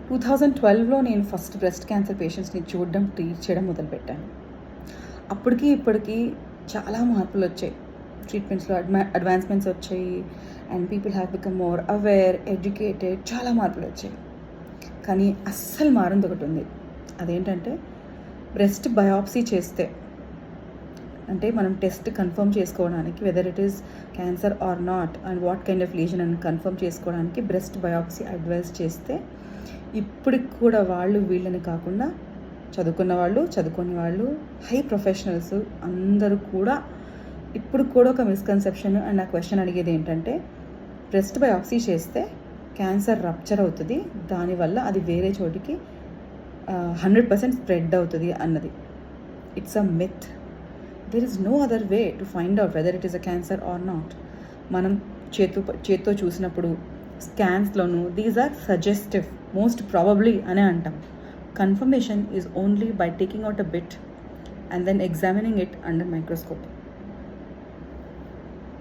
2012లో నేను first breast cancer పేషెంట్స్ని చూడడం, treat చేయడం మొదలుపెట్టాను. అప్పటికి ఇప్పటికి చాలా మార్పులు వచ్చాయి. ట్రీట్మెంట్స్లో అడ్వాన్స్మెంట్స్ వచ్చాయి and people have become more aware, educated, చాలా మార్పులు వచ్చాయి. కానీ అస్సలు మారింది ఒకటి ఉంది. అదేంటంటే బ్రెస్ట్ బయాప్సీ చేస్తే, అంటే మనం టెస్ట్ కన్ఫర్మ్ చేసుకోవడానికి whether it is cancer or not and what kind of lesion అని కన్ఫర్మ్ చేసుకోవడానికి బ్రెస్ట్ బయాప్సీ అడ్వైస్ చేస్తే ఇప్పటికి కూడా వాళ్ళు వీళ్ళని కాకుండా చదువుకున్న వాళ్ళు, చదువుకునే వాళ్ళు, హై ప్రొఫెషనల్స్ అందరూ కూడా ఇప్పుడు కూడా ఒక మిస్కన్సెప్షన్ అండ్ ఆ క్వశ్చన్ అడిగేది ఏంటంటే బ్రెస్ట్ బయాప్సీ చేస్తే క్యాన్సర్ రప్చర్ అవుతుంది, దానివల్ల అది వేరే చోటికి 100% స్ప్రెడ్ అవుతుంది అన్నది. It's a myth. There is no other way to find out whether it is a cancer or not. మనం చేత్తో చూసినప్పుడు స్కాన్స్లోను these are suggestive, most probably అనే అంటాం. Confirmation is only by taking out a bit and then examining it under microscope.